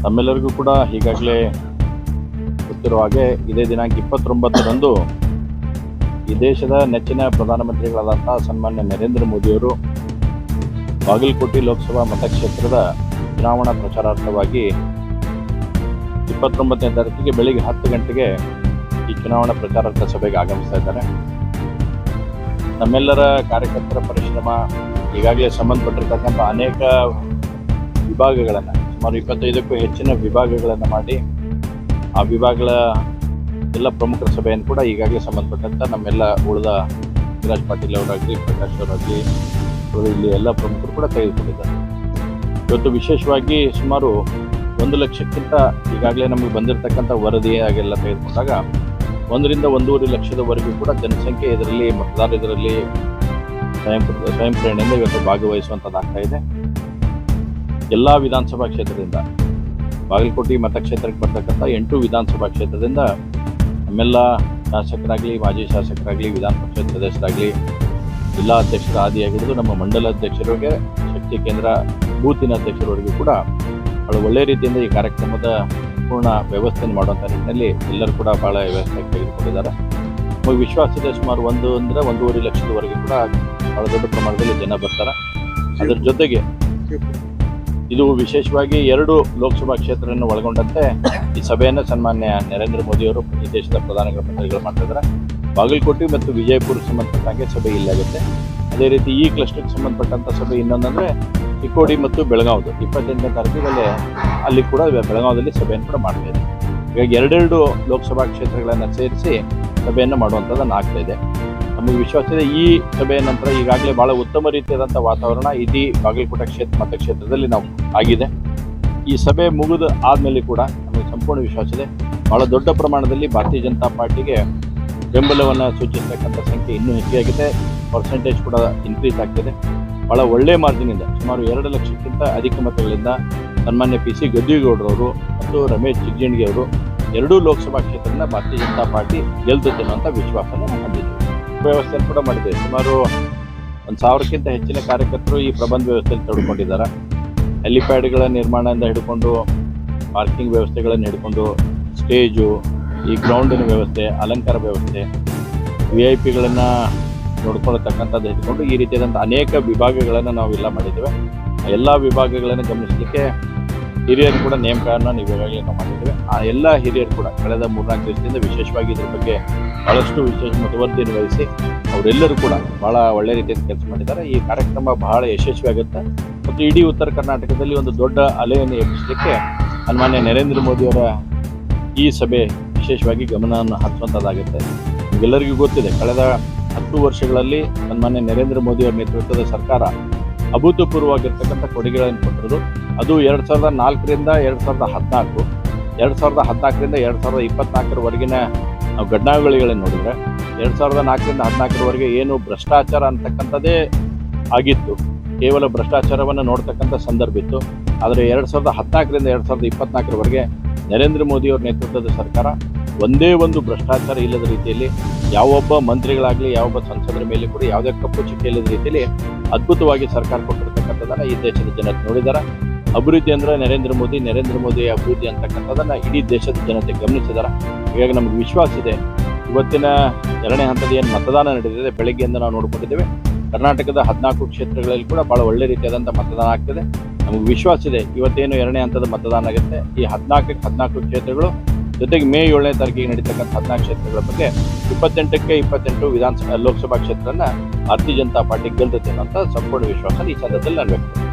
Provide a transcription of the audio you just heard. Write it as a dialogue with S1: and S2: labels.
S1: ನಮ್ಮೆಲ್ಲರಿಗೂ ಕೂಡ ಈಗಾಗಲೇ ಗೊತ್ತಿರುವ ಹಾಗೆ ಇದೇ ದಿನಾಂಕ 29ರಂದು ಈ ದೇಶದ ನೆಚ್ಚಿನ ಪ್ರಧಾನಮಂತ್ರಿಗಳಾದಂಥ ಸನ್ಮಾನ್ಯ ನರೇಂದ್ರ ಮೋದಿಯವರು ಬಾಗಲಕೋಟೆ ಲೋಕಸಭಾ ಮತಕ್ಷೇತ್ರದ ಚುನಾವಣಾ ಪ್ರಚಾರಾರ್ಥವಾಗಿ 29ನೇ ತಾರೀಕಿಗೆ ಬೆಳಿಗ್ಗೆ 10 ಗಂಟೆಗೆ ಈ ಚುನಾವಣಾ ಪ್ರಚಾರಾರ್ಥ ಸಭೆಗೆ ಆಗಮಿಸ್ತಾ ಇದ್ದಾರೆ. ನಮ್ಮೆಲ್ಲರ ಕಾರ್ಯಕರ್ತರ ಪರಿಶ್ರಮ, ಈಗಾಗಲೇ ಸಂಬಂಧಪಟ್ಟಿರ್ತಕ್ಕಂಥ ಅನೇಕ ವಿಭಾಗಗಳನ್ನು, ಸುಮಾರು 25ಕ್ಕೂ ಹೆಚ್ಚಿನ ವಿಭಾಗಗಳನ್ನು ಮಾಡಿ ಆ ವಿಭಾಗಗಳ ಎಲ್ಲ ಪ್ರಮುಖರ ಸಭೆಯನ್ನು ಕೂಡ ಈಗಾಗಲೇ ಸಂಬಂಧಪಟ್ಟಂಥ ನಮ್ಮೆಲ್ಲ ಉಳಿದ ವಿರಾಜ್ ಪಾಟೀಲ್ ಅವರಾಗಲಿ, ಪ್ರಕಾಶ್ ಅವರಾಗಲಿ, ಇಲ್ಲಿ ಎಲ್ಲ ಪ್ರಮುಖರು ಕೂಡ ತೆಗೆದುಕೊಂಡಿದ್ದಾರೆ. ಇವತ್ತು ವಿಶೇಷವಾಗಿ ಸುಮಾರು 1 ಲಕ್ಷಕ್ಕಿಂತ ಈಗಾಗಲೇ ನಮಗೆ ಬಂದಿರತಕ್ಕಂಥ ವರದಿಯಾಗೆಲ್ಲ ತೆಗೆದುಕೊಂಡಾಗ 1 ರಿಂದ 1.5 ಲಕ್ಷದವರೆಗೂ ಕೂಡ ಜನಸಂಖ್ಯೆ ಇದರಲ್ಲಿ ಮತದಾರರಲ್ಲಿ ಸ್ವಯಂ ಪ್ರೇರಣೆಯಿಂದ ಇವತ್ತು ಭಾಗವಹಿಸುವಂಥದ್ದಾಗ್ತಾ ಇದೆ. ಎಲ್ಲ ವಿಧಾನಸಭಾ ಕ್ಷೇತ್ರದಿಂದ, ಬಾಗಲಕೋಟೆ ಮತಕ್ಷೇತ್ರಕ್ಕೆ ಬರ್ತಕ್ಕಂಥ 8 ವಿಧಾನಸಭಾ ಕ್ಷೇತ್ರದಿಂದ ನಮ್ಮೆಲ್ಲ ಶಾಸಕರಾಗಲಿ, ಮಾಜಿ ಶಾಸಕರಾಗಲಿ, ವಿಧಾನ ಪರಿಷತ್ ಸದಸ್ಯರಾಗಲಿ, ಜಿಲ್ಲಾ ಅಧ್ಯಕ್ಷರ ಆದಿಯಾಗಿರೋದು ನಮ್ಮ ಮಂಡಲ ಅಧ್ಯಕ್ಷರಿಗೆ, ಶಕ್ತಿ ಕೇಂದ್ರ ಬೂತಿನ ಅಧ್ಯಕ್ಷರವರೆಗೂ ಕೂಡ ಬಹಳ ಒಳ್ಳೆಯ ರೀತಿಯಿಂದ ಈ ಕಾರ್ಯಕ್ರಮದ ಪೂರ್ಣ ವ್ಯವಸ್ಥೆಯನ್ನು ಮಾಡುವಂಥ ನಿಟ್ಟಿನಲ್ಲಿ ಎಲ್ಲರೂ ಕೂಡ ಬಹಳ ವ್ಯವಸ್ಥೆ ತೆಗೆದುಕೊಂಡಿದ್ದಾರೆ. ನಮಗೆ ವಿಶ್ವಾಸ ಇದೆ, ಸುಮಾರು 1 ರಿಂದ 1.5 ಲಕ್ಷದವರೆಗೂ ಕೂಡ ಬಹಳ ದೊಡ್ಡ ಪ್ರಮಾಣದಲ್ಲಿ ಜನ ಬರ್ತಾರೆ. ಅದರ ಜೊತೆಗೆ ಇದು ವಿಶೇಷವಾಗಿ 2 ಲೋಕಸಭಾ ಕ್ಷೇತ್ರವನ್ನು ಒಳಗೊಂಡಂತೆ ಈ ಸಭೆಯನ್ನು ಸನ್ಮಾನ್ಯ ನರೇಂದ್ರ ಮೋದಿಯವರು ಈ ದೇಶದ ಪ್ರಧಾನಮಂತ್ರಿಗಳು ಮಾಡ್ತಿದ್ದಾರೆ. ಬಾಗಲಕೋಟೆ ಮತ್ತು ವಿಜಯಪುರಕ್ಕೆ ಸಂಬಂಧಪಟ್ಟಂಗೆ ಸಭೆ ಇಲ್ಲಾಗುತ್ತೆ. ಅದೇ ರೀತಿ ಈ ಕ್ಲಸ್ಟರ್ಗೆ ಸಂಬಂಧಪಟ್ಟಂಥ ಸಭೆ ಇನ್ನೊಂದಂದರೆ ಚಿಕ್ಕೋಡಿ ಮತ್ತು ಬೆಳಗಾವಿದು 28ನೇ ತಾರೀಕಿಗೆ ಅಲ್ಲಿ ಕೂಡ ಬೆಳಗಾವಿಯಲ್ಲಿ ಸಭೆಯನ್ನು ಕೂಡ ಮಾಡ್ತಾ ಇದೆ. ಹೀಗಾಗಿ 2 ಲೋಕಸಭಾ ಕ್ಷೇತ್ರಗಳನ್ನು ಸೇರಿಸಿ ಸಭೆಯನ್ನು ಮಾಡುವಂಥದ್ದನ್ನು ಆಗ್ತಾ ಇದೆ. ನಮಗೆ ವಿಶ್ವಾಸ ಇದೆ, ಈ ಸಭೆಯ ನಂತರ ಈಗಾಗಲೇ ಬಹಳ ಉತ್ತಮ ರೀತಿಯಾದಂಥ ವಾತಾವರಣ ಇಡೀ ಬಾಗಲಕೋಟೆ ಮತಕ್ಷೇತ್ರದಲ್ಲಿ ನಾವು ಆಗಿದೆ. ಈ ಸಭೆ ಮುಗಿದ ಆದಮೇಲೆ ಕೂಡ ನಮಗೆ ಸಂಪೂರ್ಣ ವಿಶ್ವಾಸ ಇದೆ, ಬಹಳ ದೊಡ್ಡ ಪ್ರಮಾಣದಲ್ಲಿ ಭಾರತೀಯ ಜನತಾ ಪಾರ್ಟಿಗೆ ಬೆಂಬಲವನ್ನು ಸೂಚಿಸತಕ್ಕಂಥ ಸಂಖ್ಯೆ ಇನ್ನೂ ಹೆಚ್ಚಾಗಿದೆ. ಪರ್ಸೆಂಟೇಜ್ ಕೂಡ ಇನ್ಕ್ರೀಸ್ ಆಗ್ತಿದೆ. ಬಹಳ ಒಳ್ಳೆಯ ಮಾರ್ಜಿನಿಂದ ಸುಮಾರು 2 ಲಕ್ಷಕ್ಕಿಂತ ಅಧಿಕ ಮತಗಳಿಂದ ಸನ್ಮಾನ್ಯ PC ಗದ್ದಿಗೌಡರವರು ಮತ್ತು ರಮೇಶ್ ಜಿಗಜಿಣಗಿ ಅವರು 2 ಲೋಕಸಭಾ ಕ್ಷೇತ್ರದಿಂದ ಭಾರತೀಯ ಜನತಾ ಪಾರ್ಟಿ ಗೆಲ್ತದೆ ಅನ್ನುವಂಥ ವಿಶ್ವಾಸನ ನಾವು ಹೊಂದಿದ್ದೇವೆ. ವ್ಯವಸ್ಥೆಯನ್ನು ಕೂಡ ಮಾಡಿದ್ದೇವೆ. ಸುಮಾರು 1000ಕ್ಕಿಂತ ಹೆಚ್ಚಿನ ಕಾರ್ಯಕರ್ತರು ಈ ಪ್ರಬಂಧ ವ್ಯವಸ್ಥೆಯಲ್ಲಿ ತೊಡ್ಕೊಂಡಿದ್ದಾರೆ. ಹೆಲಿಪ್ಯಾಡ್ಗಳ ನಿರ್ಮಾಣದಿಂದ ಹಿಡ್ಕೊಂಡು, ಪಾರ್ಕಿಂಗ್ ವ್ಯವಸ್ಥೆಗಳನ್ನು ಹಿಡ್ಕೊಂಡು, ಸ್ಟೇಜು, ಈ ಗ್ರೌಂಡಿನ ವ್ಯವಸ್ಥೆ, ಅಲಂಕಾರ ವ್ಯವಸ್ಥೆ, VIP ಗಳನ್ನು ನೋಡ್ಕೊಳ್ತಕ್ಕಂಥದ್ದು ಹಿಡ್ಕೊಂಡು ಈ ರೀತಿಯಾದಂಥ ಅನೇಕ ವಿಭಾಗಗಳನ್ನು ನಾವೆಲ್ಲ ಮಾಡಿದ್ದೇವೆ. ಎಲ್ಲ ವಿಭಾಗಗಳನ್ನು ಗಮನಿಸಲಿಕ್ಕೆ ಹಿರಿಯರು ಕೂಡ ನೇಮಕವನ್ನು ಈಗಾಗಲೇ ನಾವು ಮಾಡಿದ್ದೇವೆ. ಆ ಎಲ್ಲ ಹಿರಿಯರು ಕೂಡ ಕಳೆದ 3-4 ದಿವಸದಿಂದ ವಿಶೇಷವಾಗಿ ಇದ್ರ ಬಗ್ಗೆ ಬಹಳಷ್ಟು ವಿಶೇಷ ಮುತುವರ್ಜಿಯನ್ನು ವಹಿಸಿ ಅವರೆಲ್ಲರೂ ಕೂಡ ಬಹಳ ಒಳ್ಳೆ ರೀತಿಯಿಂದ ಕೆಲಸ ಮಾಡಿದ್ದಾರೆ. ಈ ಕಾರ್ಯಕ್ರಮ ಬಹಳ ಯಶಸ್ವಿಯಾಗುತ್ತೆ ಮತ್ತು ಇಡೀ ಉತ್ತರ ಕರ್ನಾಟಕದಲ್ಲಿ ಒಂದು ದೊಡ್ಡ ಅಲೆಯನ್ನು ಎಬ್ಬಿಸಲಿಕ್ಕೆ ಸನ್ಮಾನ್ಯ ನರೇಂದ್ರ ಮೋದಿಯವರ ಈ ಸಭೆ ವಿಶೇಷವಾಗಿ ಗಮನವನ್ನು ಹರಿಸುವಂಥದ್ದಾಗುತ್ತೆ. ನಿಮಗೆಲ್ಲರಿಗೂ ಗೊತ್ತಿದೆ, ಕಳೆದ 10 ವರ್ಷಗಳಲ್ಲಿ ಸನ್ಮಾನ್ಯ ನರೇಂದ್ರ ಮೋದಿಯವರ ನೇತೃತ್ವದ ಸರ್ಕಾರ ಅಭೂತಪೂರ್ವವಾಗಿರ್ತಕ್ಕಂಥ ಕೊಡುಗೆಗಳನ್ನು ಕೊಟ್ಟಿರೋದು. ಅದು 2004ರಿಂದ 2014, 2014ರಿಂದ 2024ರವರೆಗಿನ ನಾವು ಘಟನಾವಳಿಗಳನ್ನು ನೋಡಿದರೆ 2004ರಿಂದ 2014ರವರೆಗೆ ಏನು ಭ್ರಷ್ಟಾಚಾರ ಅಂತಕ್ಕಂಥದ್ದೇ ಆಗಿತ್ತು, ಕೇವಲ ಭ್ರಷ್ಟಾಚಾರವನ್ನು ನೋಡ್ತಕ್ಕಂಥ ಸಂದರ್ಭ ಇತ್ತು. ಆದರೆ 2014ರಿಂದ 2024ರವರೆಗೆ ನರೇಂದ್ರ ಮೋದಿಯವರ ನೇತೃತ್ವದ ಸರ್ಕಾರ ಒಂದೇ ಒಂದು ಭ್ರಷ್ಟಾಚಾರ ಇಲ್ಲದ ರೀತಿಯಲ್ಲಿ, ಯಾವೊಬ್ಬ ಮಂತ್ರಿಗಳಾಗಲಿ, ಯಾವೊಬ್ಬ ಸಂಸದರ ಮೇಲೆ ಕೂಡ ಯಾವುದೇ ಕಪ್ಪು ಚುಕ್ಕೆ ಇಲ್ಲದ ರೀತಿಯಲ್ಲಿ ಅದ್ಭುತವಾಗಿ ಸರ್ಕಾರ ಕೊಟ್ಟಿರ್ತಕ್ಕಂಥದ್ದನ್ನು ಈ ದೇಶದ ಜನತೆ ನೋಡಿದ್ದಾರೆ. ಅಭಿವೃದ್ಧಿ ಅಂದರೆ ನರೇಂದ್ರ ಮೋದಿ ಅಭಿವೃದ್ಧಿ ಅಂತಕ್ಕಂಥದ್ದನ್ನು ಇಡೀ ದೇಶದ ಜನತೆ ಗಮನಿಸಿದ್ದಾರೆ. ಹೀಗಾಗಿ ನಮಗೆ ವಿಶ್ವಾಸ ಇದೆ, ಇವತ್ತಿನ 2ನೇ ಹಂತದ ಏನು ಮತದಾನ ನಡೆದಿದೆ, ಬೆಳಗ್ಗೆಯಿಂದ ನಾವು ನೋಡ್ಕೊಂಡಿದ್ದೇವೆ. ಕರ್ನಾಟಕದ 14 ಕ್ಷೇತ್ರಗಳಲ್ಲಿ ಕೂಡ ಭಾಳ ಒಳ್ಳೆ ರೀತಿಯಾದಂಥ ಮತದಾನ ಆಗ್ತದೆ. ನಮಗೆ ವಿಶ್ವಾಸ ಇದೆ, ಇವತ್ತೇನು 2ನೇ ಹಂತದ ಮತದಾನ ಆಗುತ್ತೆ, ಈ 14 ಕ್ಷೇತ್ರಗಳು ಜೊತೆಗೆ ಮೇ 7ನೇ ತಾರೀಕಿಗೆ ನಡೀತಕ್ಕಂಥ 14 ಕ್ಷೇತ್ರಗಳ ಬಗ್ಗೆ 28ಕ್ಕೆ 28 ಲೋಕಸಭಾ ಕ್ಷೇತ್ರನ ಭಾರತೀಯ ಜನತಾ ಪಾರ್ಟಿ ಗೆಲ್ತದೆ ಅನ್ನೋಂಥ ಸಂಪೂರ್ಣ ವಿಶ್ವಾಸ ಈ ಸಂದರ್ಭದಲ್ಲಿ ನಾನು ವ್ಯಕ್ತ